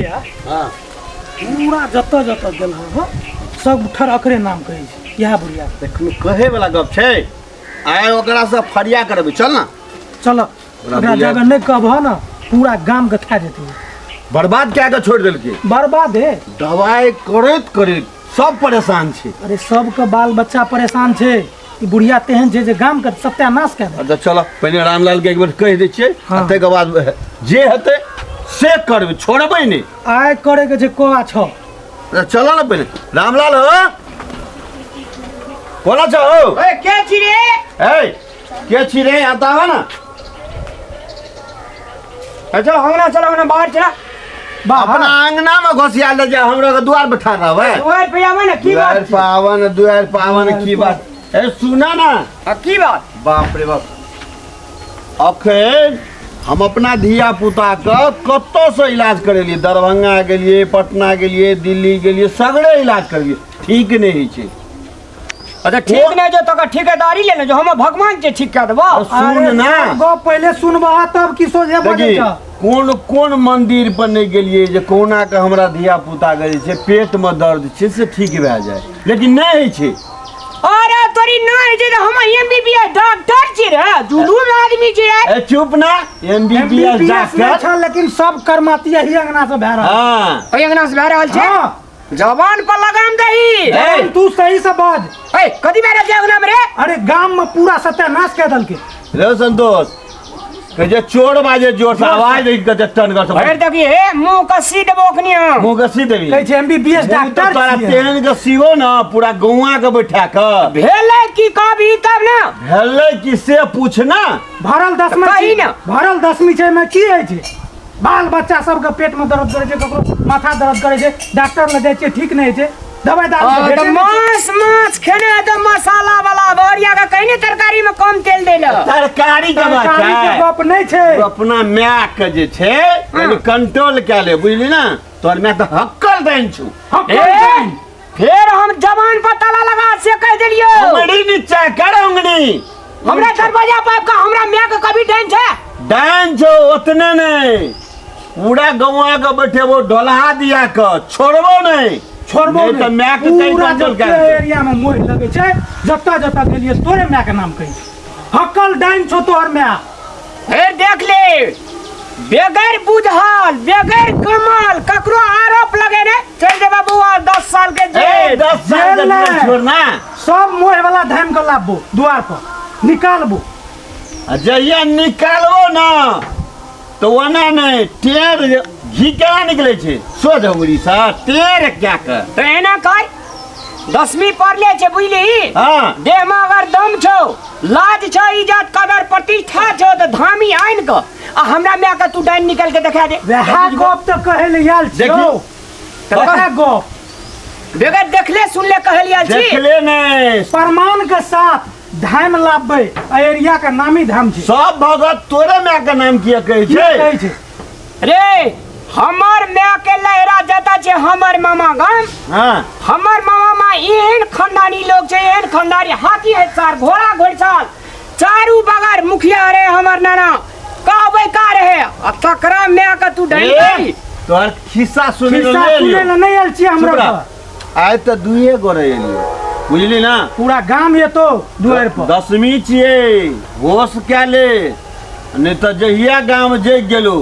हाँ पूरा जत जत गेल हो सब ठर अकरे नाम कहै छै इएह बुढ़िया देखनु कहे वाला गप छै आय ओकरा से फरिया करबे चल ना चल ओकरा जगह नहीं कहबह ना पूरा गाम के खा जेतै बर्बाद क्या के छोड़ देलके बर्बाद है दवाई करैत करैत सब परेशान छै अरे सबके बाल बच्चा परेशान छै ई बुढ़िया तेहन छै जे गाम के सत्यानाश कऽ दे अच्छा चल पहले रामलाल के एक बेर कह दै छियै तै के बाद जे हेतै से करबे छोड़बै नहीं आय करे के छै कोआ छ चल ना पहले रामलाल हो बोला छ हो ओए के छी रे ए के छी रे आता है ना अच्छा हमरा चलो ना बाहर चला अपना आंगना में घोसिया ले जा हमरा के द्वार बैठा रहबै ओए पियावा ना की बात द्वार पावन की बात ए सुना ना की बात बाप रे बाप अखन हम अपना धिया पुता के कत्तो से इलाज करेलिए दरभंगा गेलिए पटना गेलिए दिल्ली गेलिए सगरे इलाज करेलिए ठीक नहीं होइ छै अच्छा ठीक नहीं जो तो ठेकेदारी लेना जो हम भगवान के ठीक कर देबो सुन ना गप पहले सुनबह तब की सोझे बजे छ कौन कौन मंदिर पर नहीं गेलिए जे कोना के हमरा धिया पुता गए छै पेट में दर्द छै से ठीक भए जाए लेकिन नहीं होइ छै अरे तोरी नहीं जे हम एमबीबीएस डॉक्टर छी रे जुलूम आदमी छी ए चुप ना एमबीबीएस डॉक्टर छ लेकिन सब कर्माती यही अंगना से भए रहल हां ओय अंगना से भए रहल छै जवान पर लगाम दही ए तू सही से बाज ए कदी मेरे अंगना में रे अरे गाम में पूरा सत्यानाश कऽ देलके रे संतोष के जे चोर बाजे जोर से आवाज देख के टन कर सब अरे देखिए हे मुंह कसी देबो कनिया मुंह कसी देबी कहै छै एमबीबीएस डॉक्टर तोरा तेहन के सीवो ना पूरा गौवा के बैठा के भेले की कभी तब ना भेले कि से पूछना भरल दसमी कही ना भरल दसमी छै में की होइ छै बाल बच्चा सबके पेट में दर्द करे छै ककरो माथा दर्द करे छै डॉक्टर लग जाइ छै ठीक नहीं छै दवाई दारू माछ खेने तो मसाला वाला बोरिया का कहीं तरकारी में कम तेल देला तरकारी के बात है गप नहीं छै अपना माय के जे छै कनी कंट्रोल क ले बुझली ना तोर मैं तो हक्कल देन छु फिर हम जवान पर ताला लगा से कह देलियो उंगली नीचे कर उंगली हमरा दरवाजा पर का हमरा माय के कभी डाइन छै डाइन छो उतने नहीं पूरा गौवा के बैठे वो ढोलहा दिया के छोड़बो नहीं छोड़बो नहीं तो मैं के कहीं कंट्रोल कर एरिया में मोह लगे छै जत्ता जत्ता गेलिए तोरे माय के नाम कहि हक्कल डाइन छो तोर माय फिर देख ले बेगर बुझल बेगर कमाल ककरो आरोप लगे रे चल दे बाबूआ 10 साल के जेल 10 साल के छोड़ना सब मोह वाला धाम के लाबो द्वार पर निकालबो जहिया निकालबो ना तो वना नहीं टेर घी क्या निकले छे सोझ उंगली सा टेर क्या कर तो एना कर 10वीं पढ़ ले छे बुझली हां देह में अगर दम छो लाज छो इज्जत कदर प्रतिष्ठा छो तो धामी आइन को आ हमरा में का तू डाइन निकल के दिखा दे वहा गप तो कहे ले याल देखियो वहा गप बेगर देखले सुनले कहल याल छी देखले नहीं प्रमाण के साथ धाम लाबे एरिया का नामी धाम छै सब भगत तोरे माय के नाम किया कहै छै रे हमर माय के लहरा जता छे हमर मामा गाम हां हमर मामा मा एहन खानदानी लोग छे एहन खानदानी हाथी है सार घोड़ा घोड़साल चारू बगर मुखिया रे हमर नाना कहबै का रहे आ तकरा माय का तू डाइन तोर खिस्सा सुने ले नहीं आल छी हमरा आय त दुइए गो रहलियो बुझली ना पूरा गाम ये तो दुआर पर 10वीं छिए होश क्या ले नहीं तो जहिया गांव जग गेलो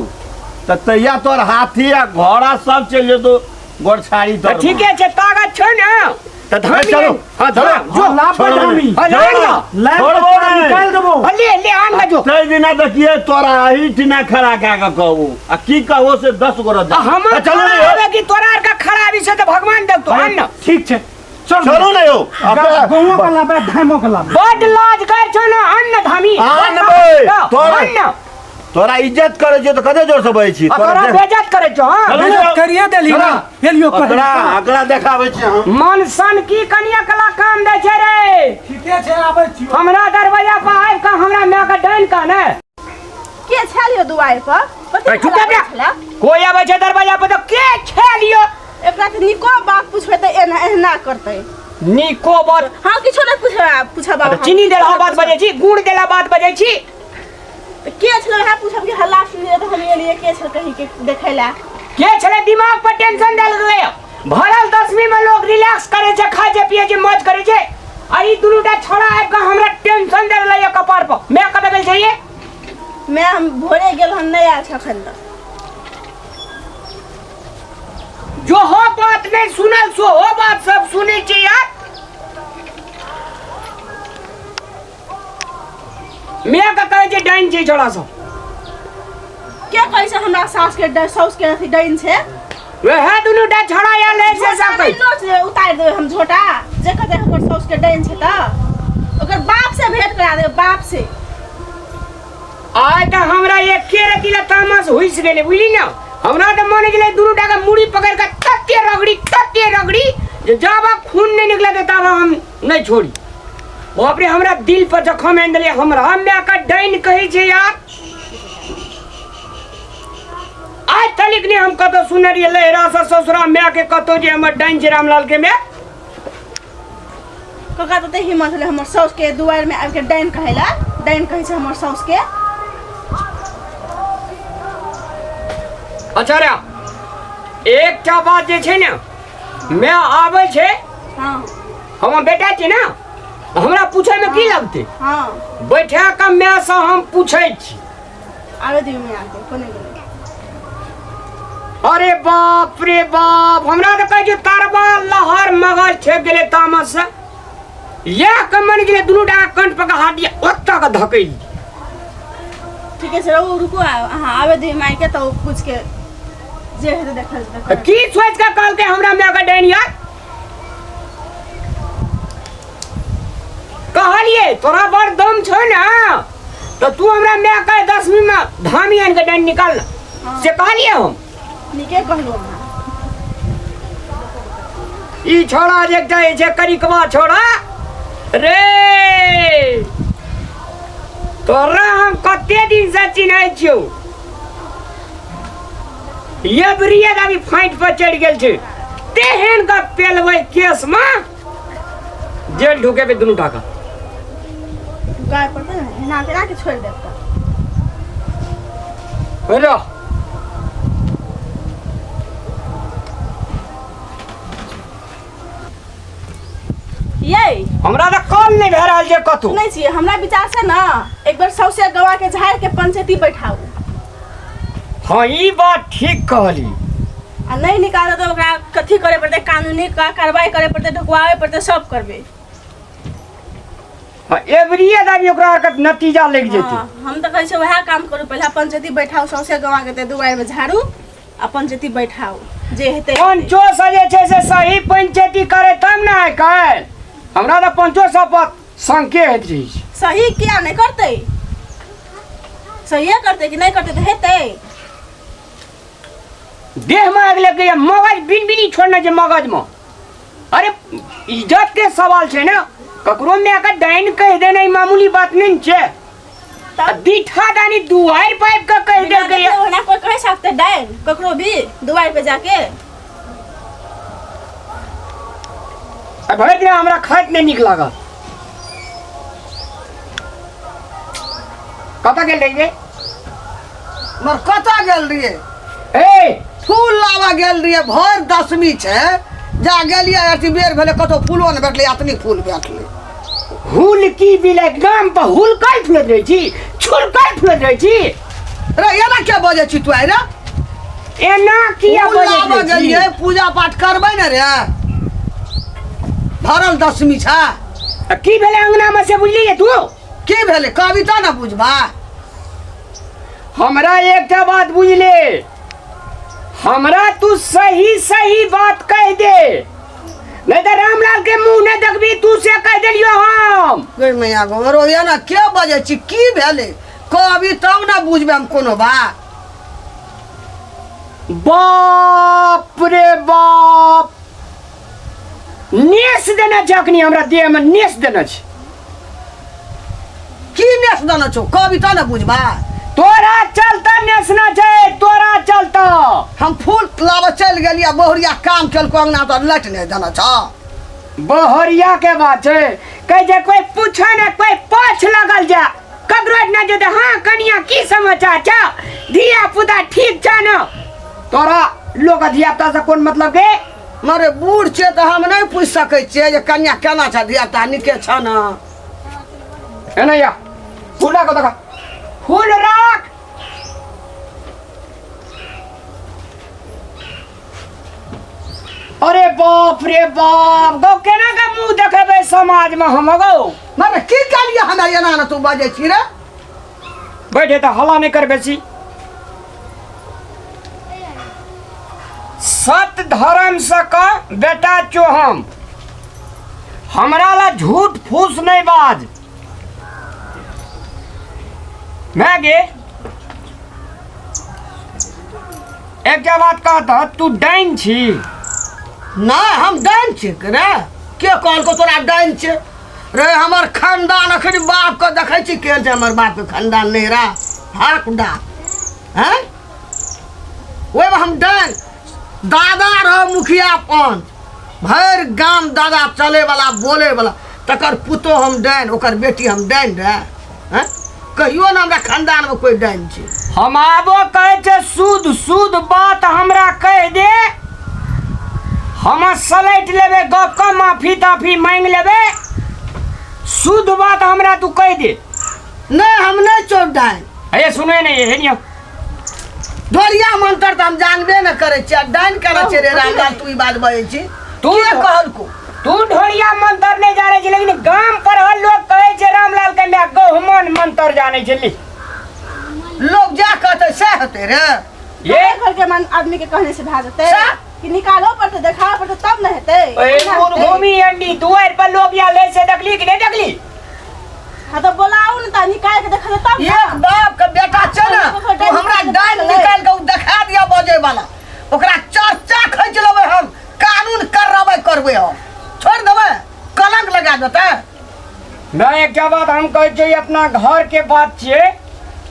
त तैया तोर हाथी आ घोड़ा सब चल जेतो गोरछाड़ी तो ठीक है छे ताकत छ ना त धामी चलो हां चलो जो लाभ धामी छोड़बो निकाल देबो ले आन का जो तै दिना देखिए तोरा हिट ना खड़ा का कहू आ की कहो से 10 गो रह हम चलो रे कि तोरा का खराबी से तो भगवान देख तो आन ठीक छै चलो नहीं हो गौवा वाला बे धामो के लाभ बड लाज कर छ ना अन्न धामी आन बे तोरा इज्जत करे छै तो कते जोर से बहै छी तोरा बेइज्जत करे छ बेइज्जत करिए देली ना एलियो अकड़ा देखाबै छी हम मन सन की कनिया कला काम दे छै रे ठीके छै आबै छी हमरा दरवाजा पर आइ का हमरा माय का डाइन का ने के छलियो दुआर पर चुप कर कोई आबै छै दरवाजा पर तो के छलियो एकरा त निको बात पूछबे त एना एना करतै निको बात हां किछो नै पूछा बाबा चीनी देला बात बजै छी गुड़ देला बात बजै छी के छलो है पूछब के हल्ला सुनिए त हम एलिए के छल कहि के देखैला के छले दिमाग पर टेंशन डाल गए भरल 10वीं में लोग रिलैक्स करे छे खाए छे पिए छे मौज करे छे अरे दुनुटा छोड़ा आब का हमरा टेंशन दे लइया कपार पर मैं कत गेल छै ये मैं हम भोरे गेल हम नहीं आया खन तक जो हो बात नहीं सुनल सो हो बात सब सुनी छी यार मैं का कहे छे डाइन छी छोड़ा सो क्या कहे से हमरा साउस के अथी डाइन छे वे है दुनुटा छोड़ा या ले से सब कहि नोच ले उतार दे हम झोटा जे कहते हमर साउस के डाइन छे त ओकर बाप से भेंट करा दे बाप से आय त हमरा एक के रतिला तामस होइस गेले बुझली ना हमरा त मन गेले दुनुटा का मुड़ी पकड़ के तत्ते रगड़ी जे जाबा खून नहीं निकले त तब हम नहीं छोड़ी बाप रे हमरा दिल पर जखम आन देले हमरा मैं का डाइन कहि छे यार आज तलिक ने हम कतो सुनरिए लहरा से ससुरा मैं के कतो जे हमर डाइन छे रामलाल के मैं कका तो हिम्मत ले हमर साउस के दुआर में आके डाइन कहेला डाइन कहे छे हमर साउस के अच्छा रे एक टा बात जे छे ना मैं आवे छे हां हम बेटा छी ना हमरा पूछे में की लगते हां बैठा के मैं से हम पूछे छी आवे दी में आके कोने गेले अरे बाप रे बाप हमरा तो कहे तारबा लहर मगज छे गेले तामस से या कमन गेले दुनु डा कंठ पका हाथ दिया ओत्ता का धकई ठीक है सर रुको हां आवे दी में आके तो पूछ के जे है तो देखल की सोच के कल के हमरा में का डाइन यार कहलिए तोरा बड़ दम छ ना तो तू हमरा में का 10वीं में धामी आन के डाइन निकाल से कहलिए हम निके कहलो ई छोड़ा जे जाए जे करिकवा छोड़ा रे तोरा हम कते दिन से चिन्है छियौ ये बरिया दाबी फाइट पर चढ़ गेल छै तेहन का पेलबै केस में जेल ढुके पे दुनु टाका गाय पड़ता है ना तेरा के छोड़ देता हेलो ये हमरा त कॉल नहीं भे रहल छै कतौ नहीं चाहिए हमरा विचार से ना एक बार सौसे गवा के झाड़ के पंचायती बैठाऊ हां ई बात ठीक कहली आ नहीं निकाले तो ओकरा कथी करे पड़ते कानूनी का कार्रवाई करे पड़ते ढुकवावे पड़ते सब करबे हां एवरिया दाबी ओकरा के नतीजा लग जेतै हम तो कहै छै वह काम करू पहला पंचायती बैठाऊ सौसे गवा के ते दुआर में झाड़ू आ पंचायती बैठाऊ जे हेतै पंचो सजे छै से सही पंचायती करे तब ना है काल हमरा त पंचो सब पर संके हेत रही छै सही किया नहीं करते सही करते कि नहीं करते तो हेतै देह में आग लग गया मगज बिन बिनी छोड़ना छै मगज में अरे इज्जत के सवाल छै ना ककरो में आकर डाइन कह देना ई मामूली बात नहीं छै दीठा दानी दुआर पाइप का कह दे गया ना कोई कह सकते डाइन ककरो भी दुआर पे जाके भर दिन हमरा खाइत नहीं निक लगा कता गेल रहिए मर कता गेल रहिए ए फूल लावा गेल रहिए भर 10वीं छै जा गेलिए अति बेर भेले कतो फूलो न भेटले अतनी फूल भेटले हुल की बिले गाम पर हुल काल फुलत रही छी छुल काल फुलत रही छी रे एना क्या बजे छी तू आइ रे एना किया फूल लावा बजे छी गेलिए पूजा पाठ करबै न रे भरल 10वीं छा की भेले अंगना में से बुझलिए तू की भेले कविता न बुझबा हमरा एकटा बात बुझले हमरा तू सही सही बात कह दे नहीं तो रामलाल के मुंह न देखबी तू से कह देलियो हम गे मैया गो रो एना के बजे छी की भेले कवि तब न बुझबे हम कोनो बात बाप रे बाप नेस देना जखनी हमरा देह में नेस देना छ की नेस देना छौ कविता न बुझबा तोरा चलता नेसना छै तोरा चलता हम फूल लावा चल गेलिए बहुरिया काम केलको अंगना तो लट नहीं देना छौ बहरिया के बात है कह जे कोई पूछे ना कोई पाछ लगल जा ककरो ना जे हां कनिया की समाचार छ धिया पुता ठीक छ न तोरा लोग धियापुता से कोन मतलब के? मारे बूढ़ छे तो हम नहीं पूछ सकै छियै जे कन्या केना छ धियापुता नीके छ न। एनैया फूल रख देखा, फूल रख। अरे बाप रे बाप, गौ केना के मुंह देखेबे समाज में हम गौ? मारे की कलिए हमरा एना न तू बाजै छी रे? बैठे तो हल्ला नहीं कर बेसी। सत्य धर्म से का बेटा चो हम, हमरा ला झूठ फूस नहीं बाज। मैं गे एक बात कहता, तू डाइन छी? नहीं हम डाइन छी रे। के कहल को तोरा डाइन छे रे? हमर खानदान अखन बाप को देखै छी के छै, हमर बाप के खानदान नहीं रा हाकडा हैं। ओए हम डाइन दादा रह मुखिया पंच, भर गांव दादा चले वाला बोले वाला, तकर पुतो हम डाइन, ओकर बेटी हम डाइन रे हैं? कहियो न हमरा खानदान में कोई डाइन छै। हम आबो कहे छे शुद्ध शुद्ध बात हमरा कह दे, हम सलैट लेबे, गप का माफी ताफी मांग लेबे। शुद्ध बात हमरा तू कह दे। नहीं हम नहीं चोर डाइन। अरे सुने नहीं है नहीं ढोलिया मंत्र तो हम जानबे न करे छी, डाइन करे छे रे रामलाल। तू ई बात बजे छी, तू के कहल को? तू ढोलिया मंत्र नहीं जाने छी, लेकिन गांव पर हर लोग कहे छे रामलाल के मैं गहुमन मंत्र जाने छी। लोग जा कहते से होते रे। ये घर के मन आदमी के कहने से भागते सा? कि निकालो पड़ते दिखाओ पड़ते तब न हेते। घूमी अंडी दुआर पर लोग या ले से देखली कि नहीं देखली? हाँ तो बोलाओ न ता निकाल के देखा तब ये बाप का बेटा छ न, तू हमरा डाइन निकाल के उ देखा दिया बजे वाला, ओकरा चर्चा खींच लेबे, हम कानून करबे करबे, हम छोड़ देबे, कलंक लगा देते। नहीं क्या बात हम कहे छे, अपना घर के बात छे।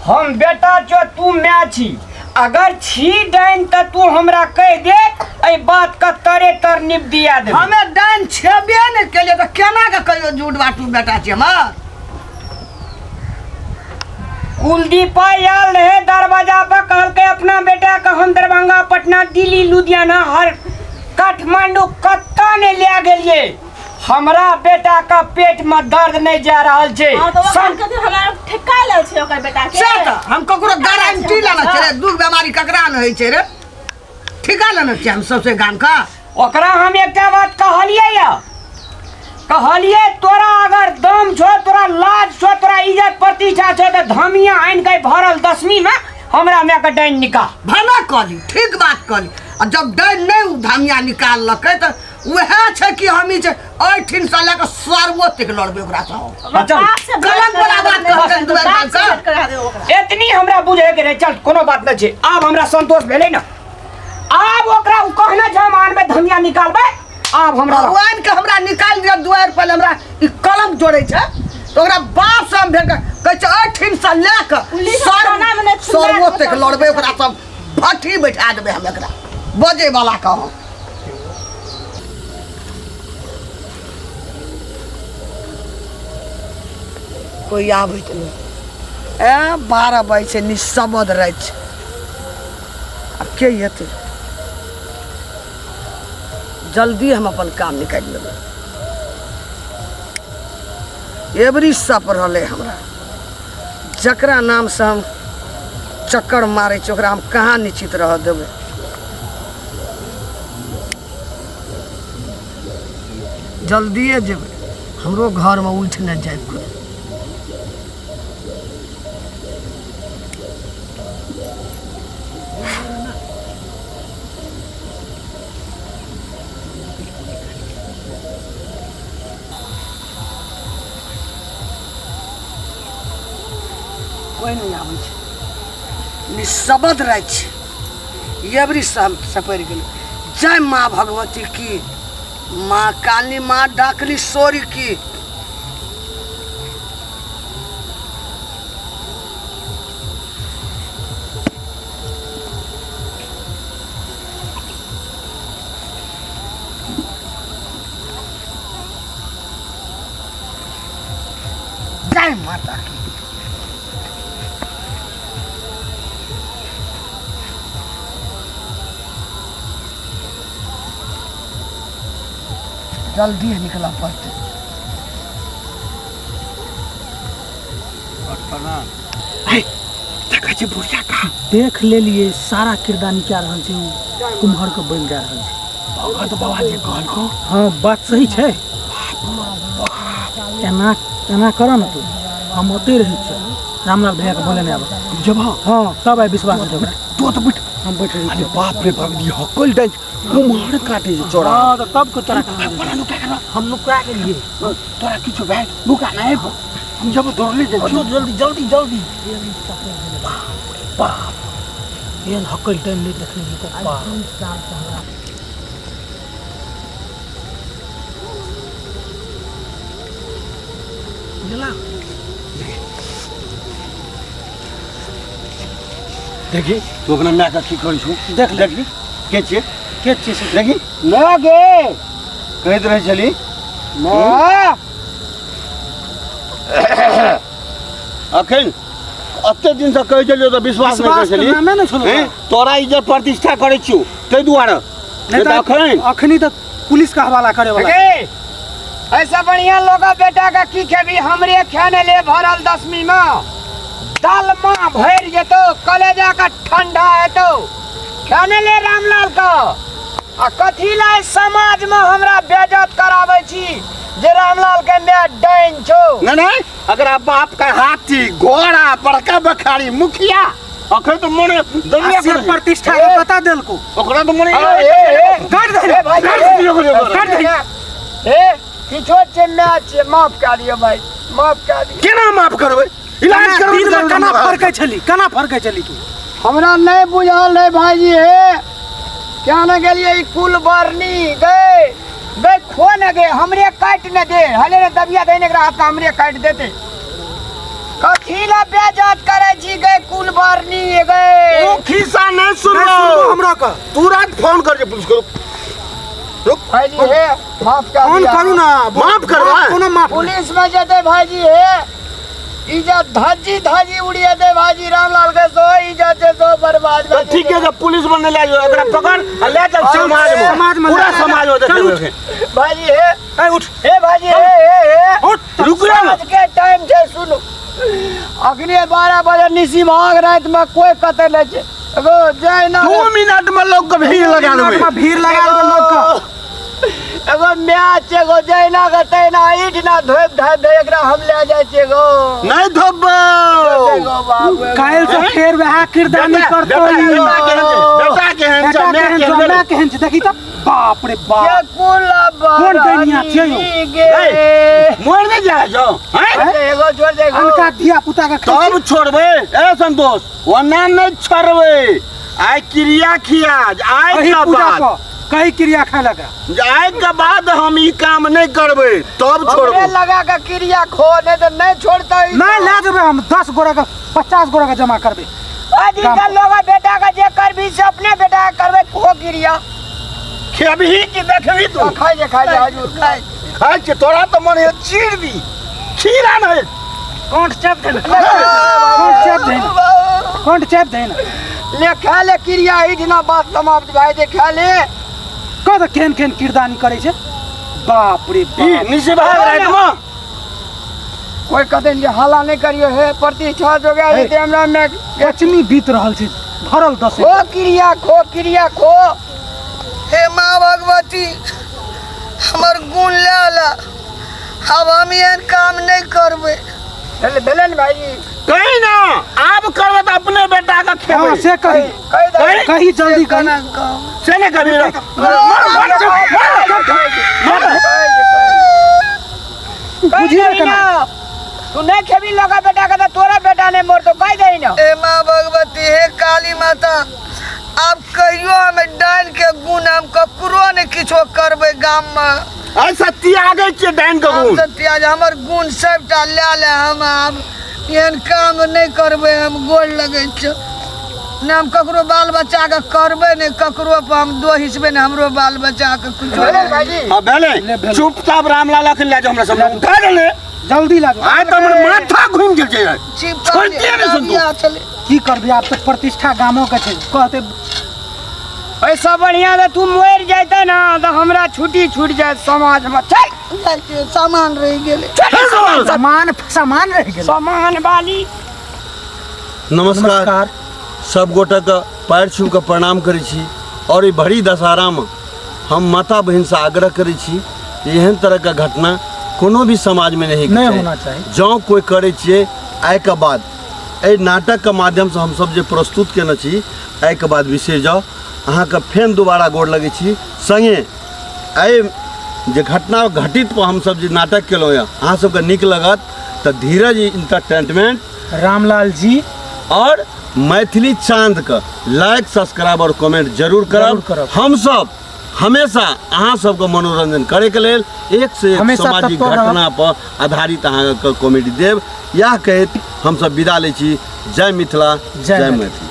हम बेटा छो, तू मैं छी। अगर छी डाइन त तू हमरा कह दे, ए बात का तरे तर निप दिया दे। हमें डाइन छेबे न केले तो केना के कहियो झूठ बाटू बेटा छी हमर। कुलदीप आयल रहे दरवाजा पर, कहल के अपना बेटा का हम दरभंगा, पटना, दिल्ली, लुधियाना, हर काठमांडू कत्ता ने ले गेलिए। हमरा बेटा का पेट में दर्द नहीं जा रहा छे। हां तो हम कहते हमरा ठेका ले छे ओकर बेटा के। से त हम ककरो गारंटी लेना छे रे, दुख बीमारी ककरा न होई छे रे, ठिका लेना छे हम सबसे गाम का। ओकरा हम एकटा बात कहलिए या, कहलिए तोरा अगर दम छो, तोरा लाज छो, तोरा इज्जत प्रतिष्ठा छो, तो धमिया आइन के भरल 10वीं में हमरा में का डाइन निकाल। भला कहली, ठीक बात कहली। और जब डाइन नहीं उ धामिया निकाल लके तो वह छे कि हमी जे 18 साल के सर्वो तक लड़बे ओकरा से। चल गलत वाला बात कहते दुआर पर का। इतनी हमरा बुझे के रे, चल कोनो बात न छे। अब हमरा संतोष भेले न, अब ओकरा उ कहना जमान में धमिया निकालबे। अब हमरा भगवान के हमरा निकाल दिया दुआर पर, हमरा ई कलम जोड़े छे तो ओकरा बाप से हम भेल कह छे 18 साल लेके सर्वो तक लड़बे ओकरा सब भट्ठी बैठा देबे हम एकरा बजे वाला का। कोई आबैत नहीं ए 12 बजे से निशब्द रहे छे। अब के हेतै? जल्दी हम अपन काम निकाल लेबै। एवरी सप रहले हमरा, जकरा नाम से हम चक्कर मारे छे ओकरा हम कहाँ निश्चित रह देबै। जल्दिए जेबै, हमरो घर में उठ न जाए कोई। कोई नहीं आबै छै, निशब्द रहे छै। एवरी सपरि गेलै। जय माँ भगवती की, माँ काली, माँ डाकली सोरी की। जय माता की। जल्दी निकला पड़ते। देखै छी बुढ़िया का देख ले लिए सारा किरदानी क्या रहल छै उ कुम्हर के बन जा रहल छै। भगत बाबा जे कहल को हाँ बात सही छै। एना एना कर न तू हम ओते रही छै रामलाल भैया के बोले नहीं आब जब हाँ तब आई विश्वास हो जाएगा। तो बैठ हम बैठ रही अरे बाप रे बाप दी हकल डांस कुम्हार काटे जे चोरा हाँ तो तब को तोरा बड़ा नुका कर हम नुका के लिए तोरा किछु भाई नुका नहीं हम जब दौड़ले जे जल्दी जल्दी जल्दी बाप एन हकल टाइम नहीं देखने को बाप देखी तू अपना मैं का की करी छु देख ले देखी के छे के चीज से देखी ना गे कहत रहे चली ना अखन अत्ते दिन से कहि चलियो तो विश्वास नहीं कर चली नामे नहीं सुनो हैं तोरा इज्जत प्रतिष्ठा करे छु ते दुआरे नहीं तो अखन अखनी तक पुलिस का हवाला करे वाला गे ऐसा बढ़िया लोग बेटा का की खेबी हमरे खाने ले भरल 10वीं में दाल मां भर जेतो कलेजा का ठंडा है तो खाने ले रामलाल का आ कथी ला समाज में हमरा बेइज्जत करावे छी जे रामलाल के मैं डाइन छो नहीं अगर बाप का हाथी घोड़ा बड़का बखारी मुखिया अखन तो मने दुनिया सिर के प्रतिष्ठा के पता देल को ओकरा तो मने काट दे ए भाई काट दे ए किछो चिन्ना छे माफ कर दियो भाई माफ कर दियो केना माफ करबै इलाज करबै दिन में कना फरकै चली तू हमरा नहीं बुझल नहीं भाईजी हे क्या न गेलिए ई कुल बरनी गए गए खो न गए हमरे काट न दे हले ने दबिया देने के हाथ का हमरे काट देते कथी ला बेइज्जत करे छी गए कुल बरनी गए ओ खिस्सा नहीं सुनलो हमरा का तुरंत फोन कर जे पुलिस को रुक भाईजी हे माफ कर फोन दिया करू ना माफ करवा कोनो माफ पुलिस में जते भाईजी हे इज्जत धजी उड़िए दे भाईजी रामलाल के सो इज्जत से सो बर्बाद तो ठीक है जब पुलिस बन ले जाओ अगर पकड़ और ले चल समाज में पूरा समाज में देखे भाईजी हे ए उठ ए भाईजी हे उठ रुक जा ना आज के टाइम छे सुनो अखनी 12 बजे निसी भाग रात में कोई कते नहीं छे एगो जाय ना 2 मिनट में लोग को भीड़ लगा देबे भीड़ लगा दे लोग का एगो मैच एगो जाय ना कते ना ईट ना धोब धा दे एकरा हम ले जाय छे गो नहीं धोबो एगो बाबू कायल से फेर वह किरदानी करतो बेटा के हैं सब मैं केहन छै देखी त बाप रे ये बाप कुला कौन दैनिया छै यो? गे मोड़ नहीं जा जाओ हैं एगो छोड़ दे अनका धिया पुता का तब छोड़बे ए संतोष वना नहीं छोड़बे आइ क्रिया खियाज आइ कहीं का पूजा बात को कहीं क्रिया खाए लगा आइ के बाद हम ई काम नहीं करबे तब हमरे छोड़बे लगा के क्रिया खो नहीं तो नहीं छोड़ता नहीं ले देबे हम 10 गोरा का 50 गोरा का जमा करबे आजकल लोग बेटा का जे कर भी से अपने बेटा का करबे खो क्रिया खेबही कि देखबी तू खाई जे हजूर खाई खाइ के तोरा तो मन चीर दी खीरा नहीं कोंट चेप देना कोंट चेप देना ले खा ले क्रिया इठना बात समाप्त भाई दे खा ले कद केन केन किरदानी करे छै बाप रे ई बाप निसे भाग रात में कोई कदे ये हाला नहीं करियो है प्रतिष्ठा जो गया है हमरा में लक्ष्मी बीत रहल छै भरल 10 क्रिया खो हे माँ भगवती हमर गुण ले ला अब हम एहन काम नहीं करबे। ले बेलन भाई कहीं ना आप करबे तो अपने बेटा का खेबे हां से कही कही कही जल्दी कही से नहीं कभी बुझिए केना तू नहीं खेबी लगा बेटा का तोरा बेटा ने मोर तो कह दे ना हे माँ भगवती हे काली माता अब कहियो हमें डाइन के गुण हम ककरो ने किछो करबे गाम में आई सत्ती आ गई के डाइन का हम गुण सत्या हमर गुण सबटा ले ले हम अब एहन काम नहीं करबे हम गोल लगे छ न हम ककरो बाल बच्चा के करबे नहीं ककरो पर हम दो हिस्से ने हमरो बाल बच्चा के कुछ बेलन भाई हां भेले चुपचाप रामलाल अखन ले जाओ हमरा सब उठा ले जल्दी लागो आइ तो हमर माथा घूम गेल छै चिप छोड़िए नहीं सुन चले की करबे आप तो प्रतिष्ठा गामो के छै कहते ऐसा बढ़िया तो तू मर जाते ना तो हमरा छुट्टी छूट जाए समाज में चल जाइ छियै, सामान रहि गेलै। सामान रह गेल। सामान वाली नमस्कार सब गोटा के पैर छू के प्रणाम करै छी और ई भरी दशहरा में हम माता बहन से आग्रह करै छी कि एहन तरह के घटना कोनो भी समाज में नहीं होना चाहिए। जँ कोई करे छियै आइ के बाद एहि नाटक के माध्यम से हम सब जे प्रस्तुत केने छी आइ के बाद विशेष जाओ अहाँ के फेन दोबारा गोर लगै छी। संगे एहि जे घटना घटित पर हम सब जे नाटक केलहुँ यऽ अहाँ सबके नीक लगत तऽ धीरज इंटरटेनमेंट रामलाल जी और मैथिली चांद का लाइक सब्सक्राइब और कमेंट जरूर करब। हम सब हमेशा अहाँ सबके मनोरंजन करे के लेल एक से एक हमेशा सामाजिक तत्पर रहब। घटना पर आधारित अहाँ के कॉमेडी देव। यह कहैत हम सब विदा लै छी। जय मिथिला, जय मैथिली।